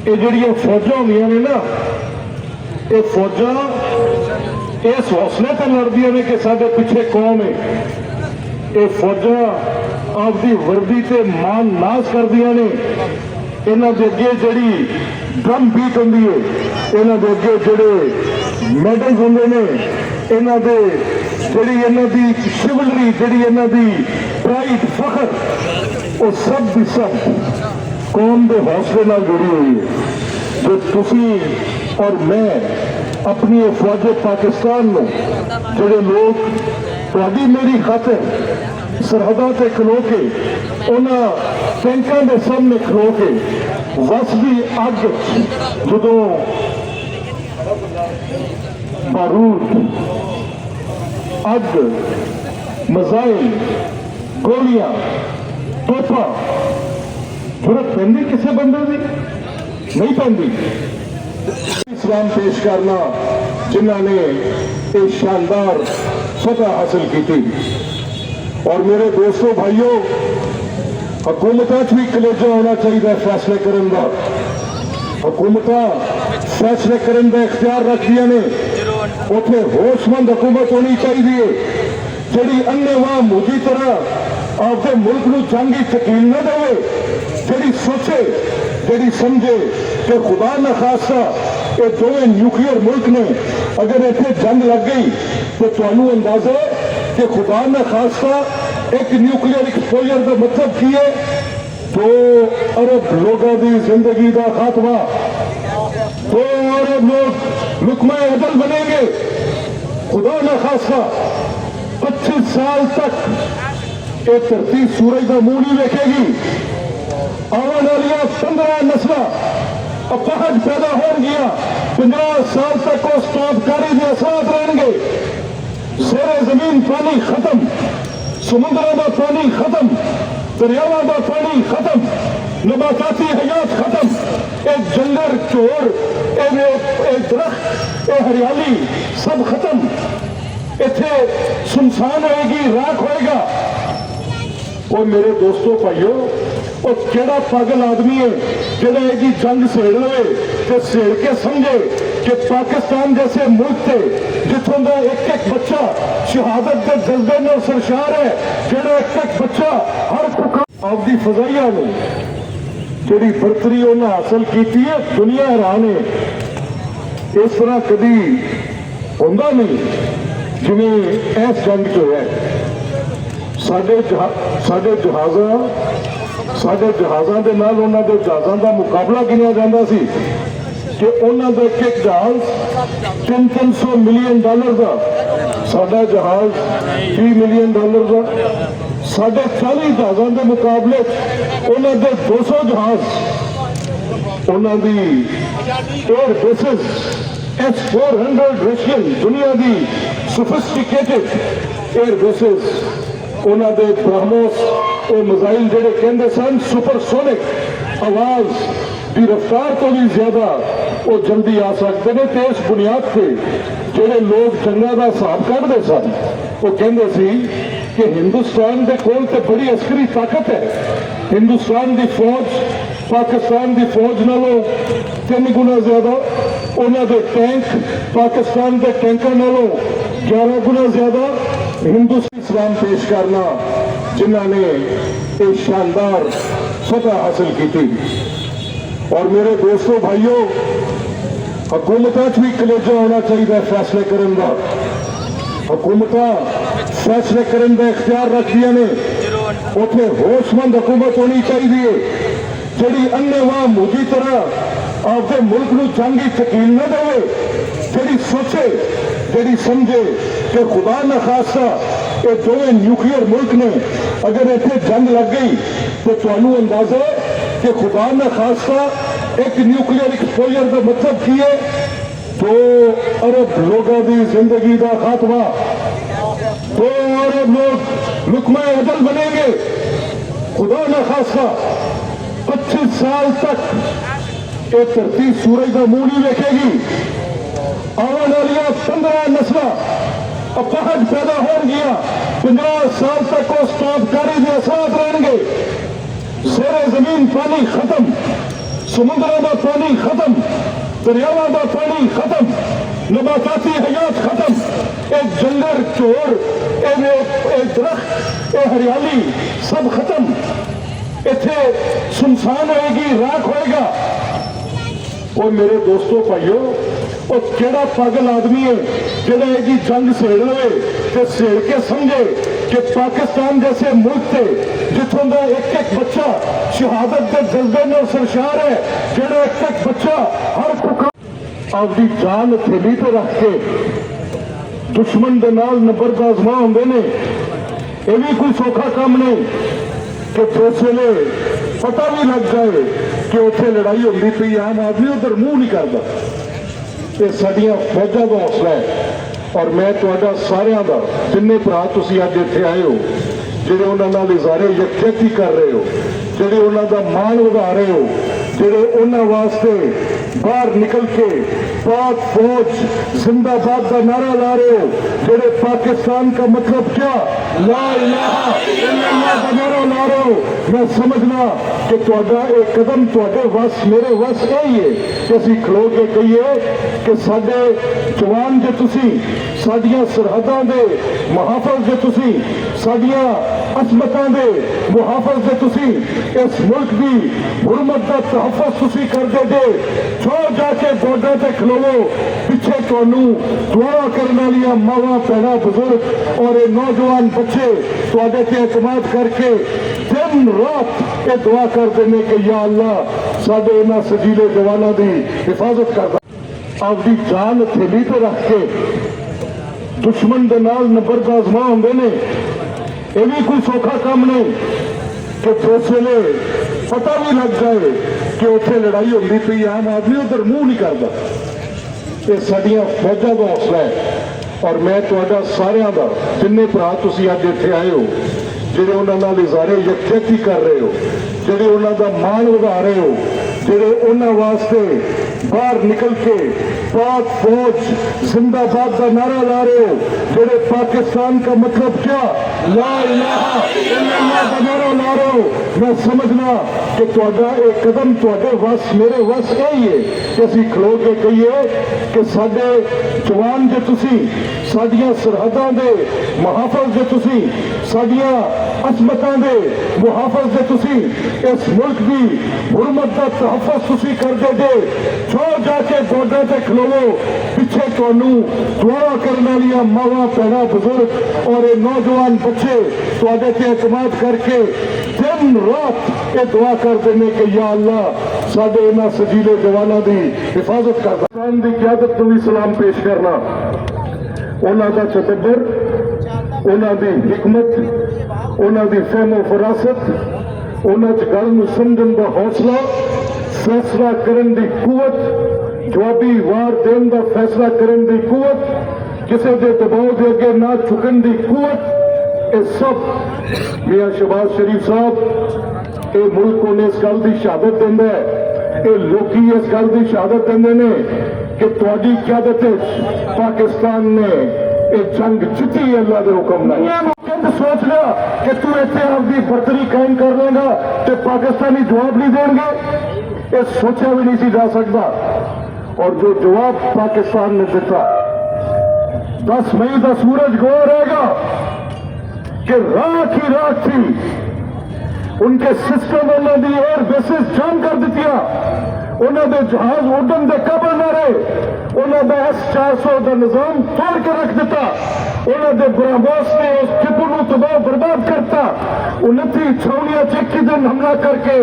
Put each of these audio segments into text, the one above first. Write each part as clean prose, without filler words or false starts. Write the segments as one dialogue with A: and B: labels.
A: ये ਜਿਹੜੀਆਂ फौजा ਹੁੰਦੀਆਂ ने ना, ये फौजा इस हौसले पर लड़दियां ने कि साडे पिछे कौम है। ये फौजा आपकी वर्दी ते मान नाश करदियां ने। इन्हां दे अगे जिहड़ी ड्रम बीट हुंदी है, इन्हां दे अगे जिहड़े मैडल हुंदे ने, इन्हां दे जिहड़ी इन्हां दी शिवलरी, जिहड़ी इन्हां दी प्राइड फखर, वो सब दी सब कौम के हौसले नाल जुड़ी हुई है। जो तुसी और मैं अपनी फौज पाकिस्तान में जोड़े लोग तुहाडी मेरी खातिर सरहदां ते खलो के उन्हां टैंकां दे सामने खलो के वसदी अग जदों बारूद, अग, मिसाइल, गोलियां, तोहफा जरूरत पैंदी किसी बंदे की नहीं पैंदी। इस्लाम पेश करना जिन्होंने एक शानदार फतह हासिल की थी। और मेरे दोस्तों भाइयों, हुकूमत भी कलेजा होना चाहिए फैसले करने का। हुकूमत फैसले करने का इख्तियार रखदियां ने। उत्थे होशमंद हुकूमत होनी चाहिए जिहड़ी अन्नेवाह मोदी तरह आपके मुल्क को जंगी शकील न देवे, जिहड़ी सोचे, जिहड़ी समझे कि खुदा न खासा ये दोवें न्यूक्लियर मुल्क ने अगर इतने जंग लग गई तो तुहानू अंदाजा है कि खुदा न खासा एक न्यूक्लियर एक्सपोजर का मतलब की है 2 अरब लोगों की जिंदगी का खात्मा। 2 अरब लोग लुकमा अदल बनेंगे। खुदा न खासा 25 साल तक ये धरती सूरज का मुंह नहीं देखेगी। आने वाली 15 नस्ल अपहज पैदा हो गया। 50 साल तक उस ताबकारी के असरात रहेंगे। जेरे जमीन पानी खत्म, समुद्रों का पानी खत्म, दरियावां का पानी खत्म, नबाताती हयात खत्म, एक जंगल चोर, एक दरख्त, एक हरियाली सब खत्म। इत्थे सुनसान होएगी, राख होएगा। और मेरे दोस्तों भाइयों, और केड़ा पागल आदमी है जिहड़ा इहदी जंग सेड़ लवे ते सेड़ के समझे कि पाकिस्तान जैसे मुल्क थे जिथों का एक एक बच्चा शहादत के जज्बे में सरशार है, जिहड़ा एक एक बच्चा हर आपदी फजाइया ने जिहड़ी बरतरी उन्हें हासिल की है, दुनिया हैरान है। इस तरह कभी होंदा नहीं जिवें इस जंग च होया। साडे जहाज़ां दे नाल उन्हां दे जहाज़ां दा मुकाबला गिनिया जांदा सी कि उन्हां दा एक जहाज़ $300 मिलियन का, साडा जहाज़ $30 मिलियन का। साढ़े 40 जहाज़ों के मुकाबले उन्हां दे 200 जहाज़ उन्हां दी एयर बेसिस S-400 रशियन दुनिया की सोफिस्टिकेटेड एयर बेसिस उन्हां दे ब्रह्मोस और मिसाइल जिहड़े कहंदे सन सुपरसोनिक आवाज़ की रफ्तार तो भी ज्यादा वो जल्दी आ सकते हैं। तो इस बुनियाद पर जिहड़े लोग जंगां दा हिसाब कढ़दे सन वो कहंदे सी कि हिंदुस्तान के कोल तो बड़ी अस्करी ताकत है। हिंदुस्तान की फौज पाकिस्तान की फौज नालों 3 गुना ज्यादा, उन्होंने दे टैंक पाकिस्तान के टैंकों नालों 11 गुना ज्यादा। हिंदुस्तान इस्लाम पेश करना जिन्होंने एक शानदार फतह हासिल की थी। और मेरे दोस्तों भाइयों, हुकूमत भी कलेजा होना चाहिए फैसले करने का। हुकूमत फैसले करने का इख्तियार रखदियां ने। उत्थे होशमंद हुकूमत होनी चाहिए जिहड़ी अन्नेवाह मोदी तरह आपके मुल्क को जंगी शकील न देवे, जिहड़ी सोचे, जिहड़ी समझे कि खुदा न खासा ये दोवें न्यूक्लियर मुल्क ने अगर इतने जंग लग गई तो तुहानू अंदाजा है कि खुदा न खासा एक न्यूक्लियर एक्सपोजर का मतलब की है 2 अरब लोगों की जिंदगी का खात्मा। 2 अरब लोग लुकमा अदल बनेंगे। खुदा न खासा 25 साल तक ये धरती सूरज का मुंह नहीं देखेगी। आने वाली 15 नस्ल अपहज पैदा हो गया। 50 साल तक उस ताबकारी के असरात रहेंगे। जेरे जमीन पानी खत्म, समुद्रों का पानी खत्म, दरियावां का पानी खत्म, नबाताती हयात खत्म, एक जंगल चोर, एक दरख्त, एक हरियाली सब खत्म। इत्थे सुनसान होएगी, राख होएगा। और मेरे दोस्तों भाइयों, और केड़ा पागल आदमी है जेड़ा यही जंग सेड़ लवे ते सेड़ के समझे कि पाकिस्तान जैसे मुल्क थे जिथों का एक एक बच्चा शहादत के जज्बे में सरशार है, जेड़ा एक एक बच्चा हर अपनी जान थैली ते रख के दुश्मन के नाल नंबर आजमा होंगे ने। यह भी कोई सौखा काम नहीं कि जिस वेले पता भी लग जाए कि उत्थे लड़ाई होती पई, आम आदमी उधर मुंह नहीं करता। ये साडियां फौजां का हौसला है। और मैं तुहाडा सारियां दा जिन्ने भरा तुसीं अज इत्थे आए हो, जिहड़े उन्हां नाल इज़हारे यकजहती कर रहे हो, जिहड़े उन्हां दा मान वधा रहे हो, जिहड़े उन्हां वास्ते बाहर निकल के पाक फौज जिंदाबाद का नारा ला रहे हो, जिहड़े पाकिस्तान का मतलब क्या ला इलाहा इल्लल्लाह का नारा ला रहे हो। मैं समझना कि तुहाडा एक कदम तुहाडे वस मेरे वस यही है कि असीं खलो के कहिए कि साडे जवान जे तुसीं साडियां सरहदां दे मुहाफिज जे तुसीं साडियां अजमतां दे मुहाफिज जे तुसीं इस मुल्क की हुर्मत का तहफ़्फ़ुज़ तुसीं करदे जे। जो जाके बॉर्डर ते खलोवो, पिछे तुहानू दुआ करने वालियां मावां भैणां बुजुर्ग और ये नौजवान बच्चे तुहाडे ते एतमाद करके दिन रात ये दुआ कर देने कि या अल्लाह साडे इन्हां सजीले जवानों की हिफाजत करदा। अपनी जान थैली ते रख के दुश्मन के नाल नंबर आजमा होंगे ने। यह भी कोई सौखा काम नहीं कि जिस वेले पता भी लग जाए कि उत्थे लड़ाई होती पई, आम आदमी उधर मुंह नहीं करता। ये साडियां फौजां का हौसला है। और मैं तुहाडा सारियां दा जिन्ने भरा तुसीं अज इत्थे आए हो, जिहड़े उन्हां नाल इज़हारे यकजहती कर रहे हो, जिहड़े उन्हां दा मान वधा रहे हो, जिहड़े उन्हां वास्ते बाहर निकल के पाक फौज जिंदाबाद का नारा ला रहे हो, जिहड़े पाकिस्तान का मतलब क्या ला इलाहा इल्लल्लाह का नारा ला रहे हो। मैं समझना कि तुहाडा एक कदम तुहाडे वस मेरे वस यही है कि असीं खलो के कहिए कि साडे जवान जे तुसीं साडियां सरहदां दे मुहाफिज जे तुसीं साडियां अजमतां दे मुहाफिज जे तुसीं इस मुल्क की हुर्मत का तहफ़्फ़ुज़ तुसीं करदे जे। जो जाके बॉर्डर ते खलोवो, पिछे तुहानू दुआ करने वालियां मावां भैणां बुजुर्ग और ये नौजवान बच्चे तुहाडे ते एतमाद करके दिन रात ये दुआ कर देने कि या अल्लाह साडे इन्हां सजीले जवानों की हिफाजत करदा। पाकिस्तान की क़यादत नूं भी सलाम पेश करना। उन्हां दा तदब्बर, उन्हां दी हिकमत, उन्हां दी फहमो फरासत, उन्हां च गल नूं समझण दा हौसला, फैसला करन दी कुवत, जवाबी वार देण दा फैसला करन दी कुवत, किसी के दबाव के अगे ना झुकन दी कुवत, ये सब मियां शहबाज शरीफ साहब ये मुल्क को इस गल की शहादत देंदा है। ये लोकी इस गल की शहादत देंदे ने कि तुहाडी क़यादत पाकिस्तान ने ये जंग जीती है अल्लाह के हुक्म नाल। सोच लिया कि तू इत्थे आपकी बर्तरी कायम कर लेगा तो पाकिस्तानी जवाब नहीं देंगे, ये सोचा भी नहीं सी जा सकता। और जो जवाब पाकिस्तान ने दिता, 10 मई का सूरज गो रहेगा कि राख ही राख थी। उनके सिस्टम उन्होंने एयर बेसिस जाम कर दी, उन्होंने जहाज उड़न के काबल न रहे, उन्होंने S-400 का निजाम तोड़ के रख दिता, उन्होंने ब्राह्मोस ने उस टिप्पू को तबाह बर्बाद करता, 29 छावनियां एक दिन हमला करके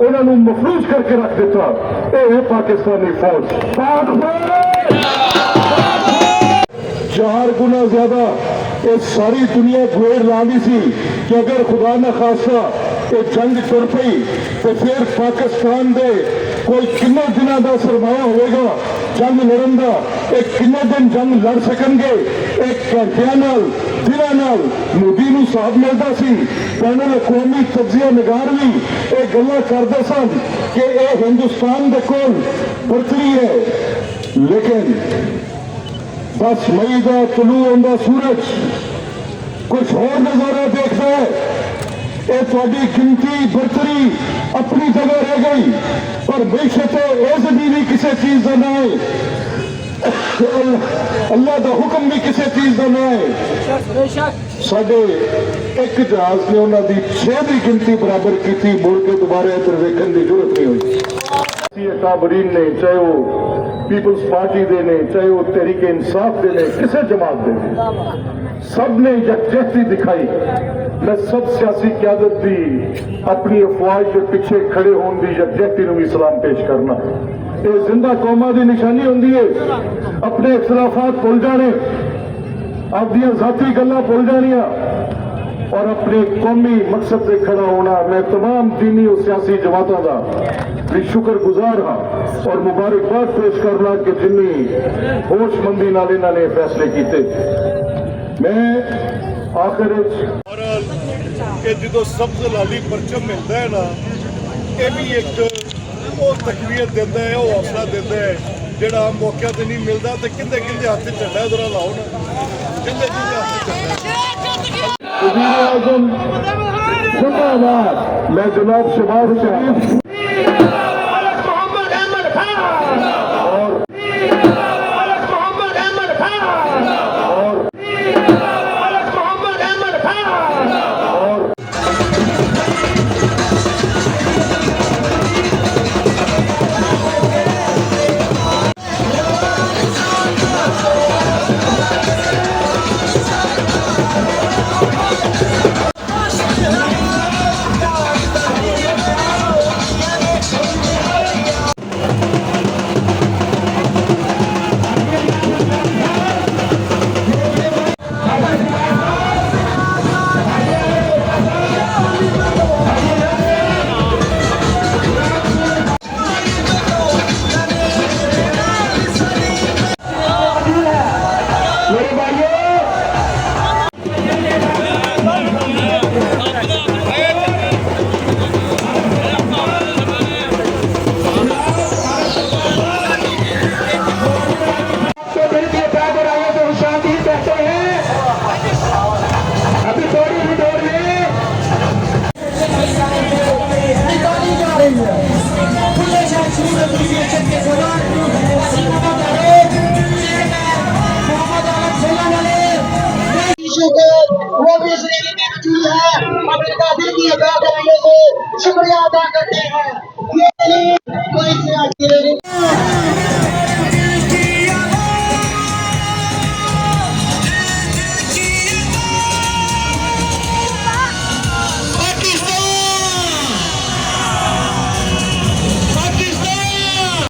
A: उन्होंने मफलूज करके रख दिता। ये है पाकिस्तानी फौज। 4 गुना ज्यादा ये सारी दुनिया घेर लानी सी कि अगर खुदा न खासा ये जंग तुर पई तो फिर पाकिस्तान दे कोई किन्ने दिनों का सरमाया होगा जंग लड़न का, एक किन्ने दिन जंग लड़ सकणगे। एक घंटिया दिनों मोदी नूं साहब मिलता सी, बैनुल अक़वामी तज्जिया निगार भी ये गल्लां करदे सन कि ये हिंदुस्तान दे कोल बर्तरी है। लेकिन 10 मई का तुलू होंदा सूरज कुछ और नजारा देखता है ये थोड़ी गिनती बरतरी अपनी जगह रह गई, पर बेशक एजदी भी किसी चीज का ना है, अल्लाह का हुक्म भी किसी चीज का ना है। साडे एक जहाज ने उन्होंने 6 की गिनती बराबर की थी, मुड़ के दोबारा इधर देखने की जरूरत नहीं हुई। काबरीन ने, चाहे वो पीपल्स पार्टी दे ने, चाहे वो तहरीके इंसाफ दे ने, किसी जमात दे ने, सब ने यकजहती दिखाई। मैं सब सियासी क्यादत की अपनी अफवाज के पीछे खड़े होने की यकजहती भी सलाम पेश करना। ये जिंदा कौमां की निशानी होंदी है। अपने इख्तलाफात भुल जाने, अपनी जाती गल्लां भुल जानिया और अपने कौमी मकसद से खड़ा होना। मैं तमाम दीनी और सियासी जमातों का भी शुक्रगुजार हाँ और मुबारकबाद पेश करना कि जिन्नी होशमंदी नाल इन्हां ने फैसले किए। मैं आखिर
B: जो सब्ज लाली परचम मिलता है ना, ये भी एक वो तकवीयत देता है, वो हौसला देता है जोड़ा आम मौके पर नहीं मिलता। तो किंदे किंदे हाथ झंडा जरा लाओ ना, किंदे किंदे हाथ झंडा।
A: वज़ीर-ए-आज़म जिंदाबाद। मैं जनाब शहबाज शरीफ
C: वो भी इस रैली में मौजूद है। अब इनका दिल की अदा करने से शुक्रिया अदा करते हैं। ये रैली कोई सियासी रैली